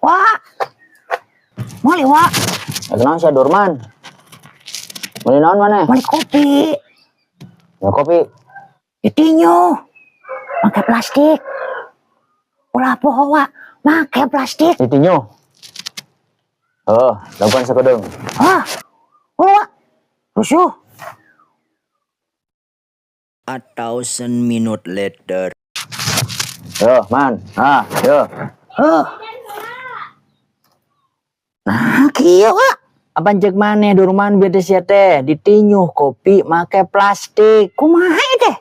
Wak, mali Wak. Kenapa sih Dorman? Mali naon mana? Mali kopi. Ya kopi. Itinyo, pakai plastik. Ulah poho Wak, pakai plastik. Itinyo. Oh, lakukan sekedeng. Ah, Wak, rusuh. 1,000 minutes later. Yo, man. Yo. Nah, kieu Wak. Apaan cek mana Dorman beda sia teh ditinyuh kopi make plastik. Kumaha teh?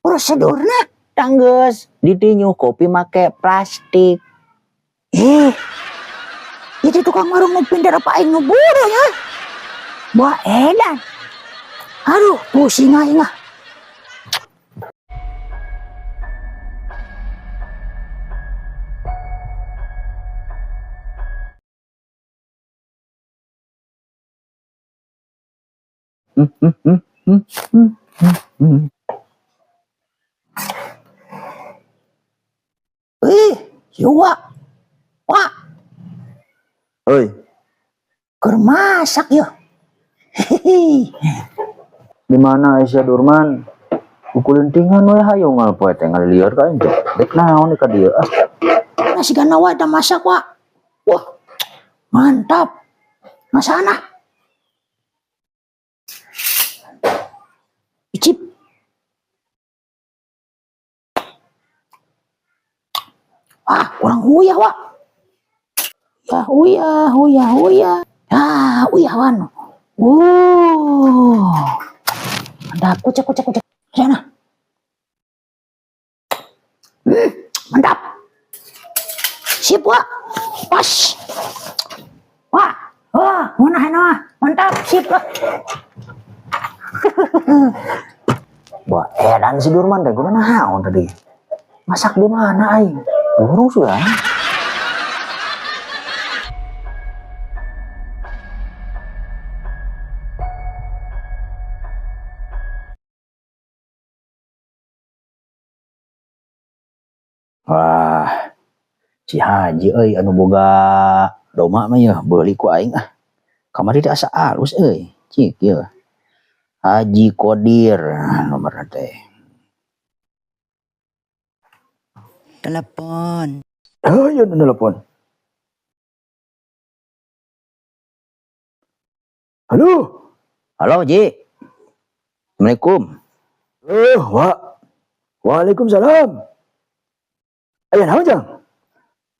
Prosedurna Tanggeus ditinyuh kopi make plastik. itu tukang warung nu pindah apa aing nu bodoh ya. Wah, edan. Aduh, pusing aing ah. Wak. Wak, Oi, keur masak ya. di mana Aisyah Dorman? Ukulintingan we hayo ngalpoe teh ngalieur ka ente. Dek naon ka dieu ah. Nasi ganawa ada masak Wak. Wah, mantap. Masana. Icip. Wah, kurang uyah Wak. Ya, uyah. Ah, uyahan. Mantap, kucek. Sana. Mantap. Sip, Wak. Pas. Wah, mana? Mantap, sip, Wak. Wah, edan si Dorman teh kudu naon tadi. Masak di mana aing? Burung sudah. Wah, si Haji euy anu boga doma mah ya beuli ku aing ah. Kamari teh asa alus euy. Cik ya. Haji Kodir nomor teh. Telepon. Oh, ya telepon. Halo. Halo, Ji. Assalamualaikum. Wak. Waalaikumsalam. Ayo naon Jang?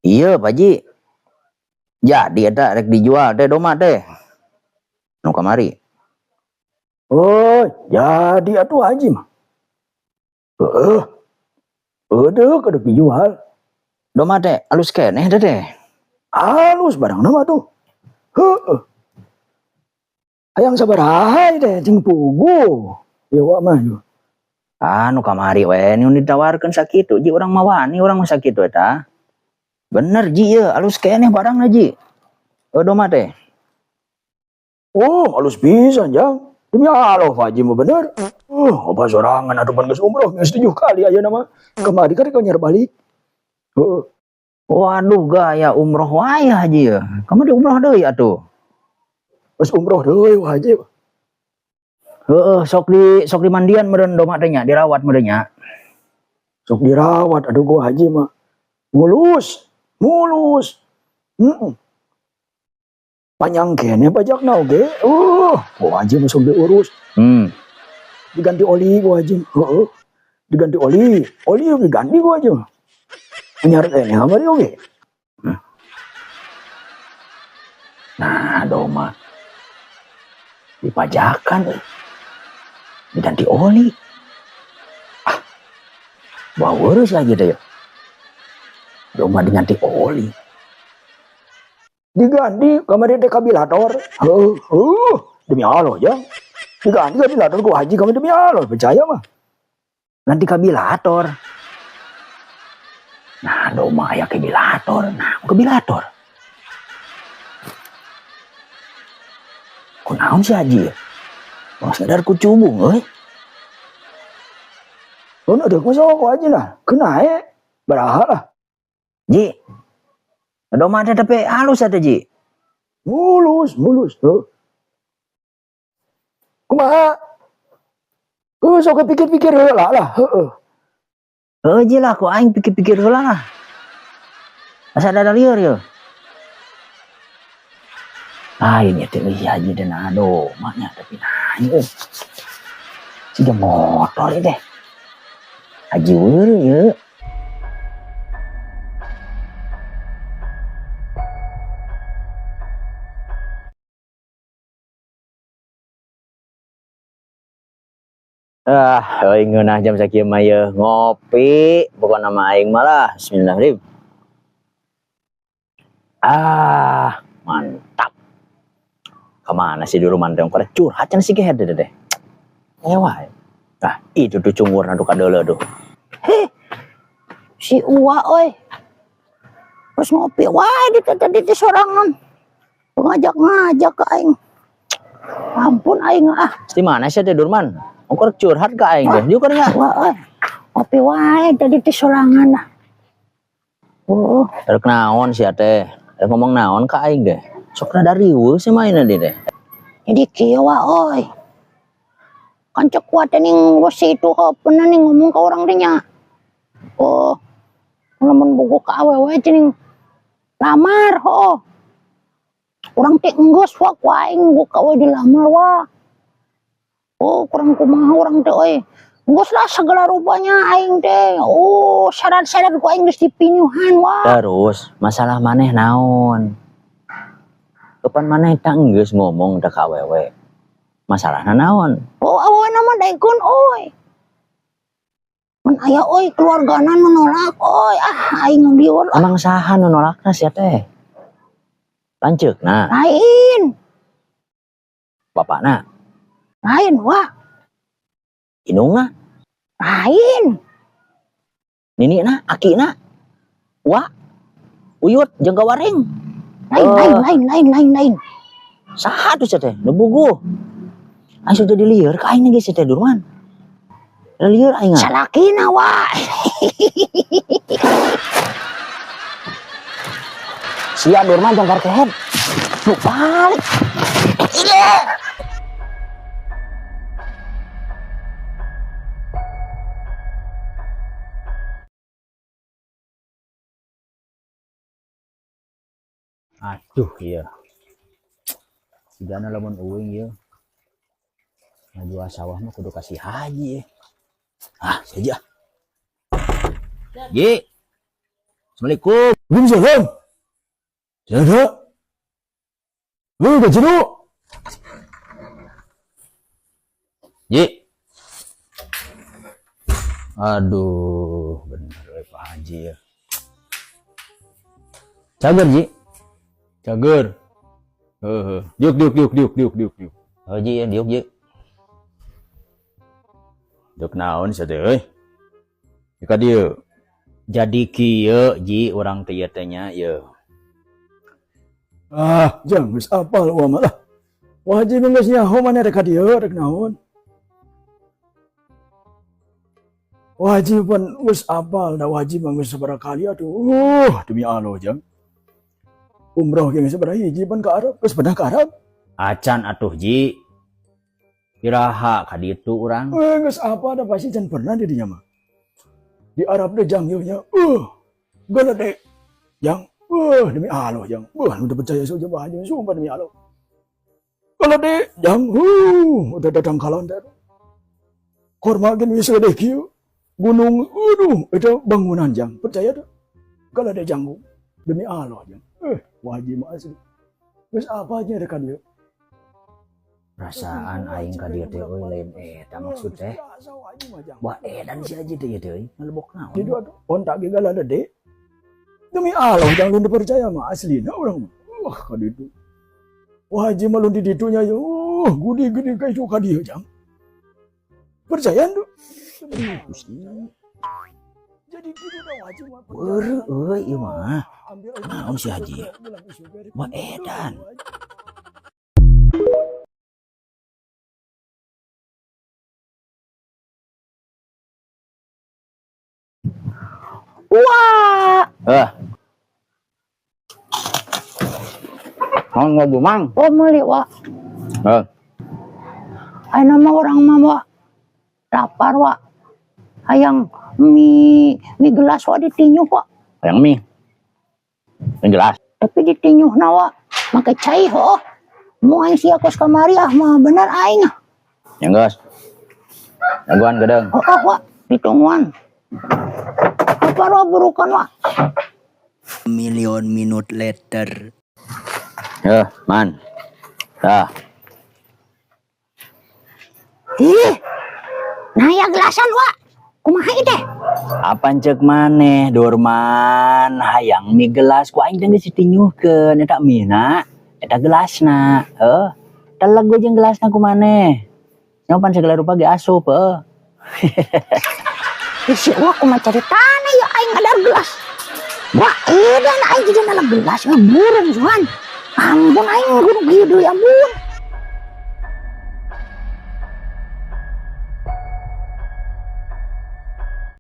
Iya, Pak Ji. Jadi eta rek dijual teh doma teh. Nu kamari. Oh, jadi atuh Haji mah. Kedek dijual. Doma teh alus keneh teh. Alus barang nama tuh. Hayang sabaraha teh jeung pugu. Ya wa mah yo. Anu kamari we nu ditawarkeun sakitu Ji urang mah wani urang mah sakitu eta. Bener Ji ya alus keneh barangna Ji. Doma teh. Oh, alus pisan Jang. Demi Allah Pak Haji mah bener. Apa sorangan atuh pan geus umroh geus 7 kali aja nama. Kemari kan nyar balik. Waduh gaya umroh wae Haji ya. Kamu di umroh deui atuh. Geus umroh deui Haji. Sok di mandian meureun doma teh nya, dirawat meureun nya. Sok dirawat aduh gua Haji mah. Mulus. Panjang kene pajakna oge. Gua Haji mah sok diurus. Diganti oli gua Haji. Diganti oli diganti gua Haji. Nyar kene kamari oge. Nah, doma dipajakan diganti oli. Baurus lagi deh. Doma diganti oli. Diganti kamari teh kabilator. Demi Allah ya. Diganti kabilator gua Haji kamari demi Allah percaya mah. Ganti kabilator. Nah, doma aya kabilator. Kabilator. Kunaon si Haji ya? Wah sadar ku cubung euy. Mun ada ku sok Haji lah, kena baraha lah. Ji. Ada mata tapi halus ada Ji. Mulus, mulus. Kumaha? Sok pikir-pikir heula lah, heeh. Ji lah ku aing pikir-pikir heula lah. Asa ada lieur ya. Ini teh Haji dan ado, maknya tapi nanya. Sudah motor deh. Haji weur ya. Aing ngeunah jam sakieu mah ye ngopi, bukan nama aing malah. Bismillahirrahmanirrahim. Mantap. Kemana sih dulu manteng pada curhat can sih gede deh. Ewa. Nah, itu tuh cungur nadu kadele tuh. Si Uwa oi. Terus ngopi wae di sorangan. Ngajak-ngajak ke aing. Ampun aing Di mana sih teh Durman? Ongkor curhat ke aing deh. Juga nya. Wah, ngopi wae di sorangan. Oh, Rek naon sih teh? Ngomong naon ke aing deh. Sok rada riweuh sih mainan deh. jadi kieu oi. Kan cek kuat ning wasi itu pernah nih ngomong ke orang dinya. Oh, lamun bogo ka awewe cening lamar Urang teh enggeus wa ku aing buka we dilamar wa. Kurang kumaha urang teh euy. Enggeus lah segala rupanya aing teh. Syarat-syarat ku aing geus dipinyuhan wa. Terus masalah maneh naon? Kapan maneh tak enggeus ngomong da ka awewe. Masalahna naon? Awewe nama daekeun euy. Mun aya euy keluargana menolak euy. Aing liur. Emang saha nu nolakna sia teh? Lanceukna, Lain, bapakna, lain wa. indungna, Lain. ninina, akina, wa, uyut, jeung gawaring. Lain. Saha tuh sia teh? Nu buguh. Aing sudah dilieur ka aing ge sia teh Durman. Lieur aing. Salakina wa. Sia Durman jangkar kehead. Lu balik. Iya. Aduh iya. Sigana lamun euing ieu. Ngajual sawah mah kudu kasih haji. Saja. Ji. Assalamualaikum. Waalaikumsalam. Sada. Lu jeru. Ji. Aduh, bener we Pak Haji ya. Cager Ji. Cager. Diuk. Ji ya diuk Ji. Duk naon sia teh euy? Ka dieu. Jadi kieu Ji urang teh ieu teh nya ye. Jang geus apal wa malah. Wajib geus nyaho maneh rek ka dieu rek naon? Wajib pun geus apal da wajib geus sabaraha kali atuh. Demi Allah jang. Umroh ge geus sabaraha hiji pan ka Arab, geus pernah ka Arab? Acan atuh Ji. Iraha ka ditu urang. Geus apa da pasti can pernah di dinya mah. Di Arab teh jang ieu nya. Gede. Jang. Demi Allah jang. Udah percaya saja aja sumpah demi Allah. Gede jang. Udah datang kalon teh. Korma gen wis gede kieu. Gunung, itu bangunan jang. Percaya tuh. Gede jang. Demi Allah jang. Wajib asli. Geus apa aja dekat dia. Perasaan aing ka dieu teh euy lain eta maksud teh. Wah edan si Haji teh ieu teh ngelebok naon. Jadi aduh, ontak ge galada deh. Demi Allah jangan lu percaya mah aslina urang mah. Ka ditu. Wajib mah lu di ditunya ya. Gudi-gudi ka itu ka dieu jang. Percaya tuh. Jadi kitu da wajib mah. Euy ieu mah. Naon si Haji? Wah edan. Wah. ngobrol mang. Oh meli wa. Eh, Ay nama orang mama lapar wa. Hayang mie gelas wa ditinyu wa. yang mie. Yang jelas. Tapi ditinyu na wa. Make cai ho. Mu aing sia kos kamari ah mah bener aing. Yang gas. Jagoan gedeng. Oh wa ditungguan. Apa wa burukan wa? Million minute later. Man. Dah. Ih. Nah ya gelasan wa. Kumaha ieu teh? Apaan cek maneh Dorman hayang mie gelas ku aing teh geus ditinjuhkeun eta mie na eta gelasna eta lagu jeung gelasna ku maneh nyopan segala rupa ge asup Si wa kumaha caritana ya aing ngadar gelas. Wah, edan aing jadi nala gelas burung suhan. Ampun aing kudu kieu deui ampun.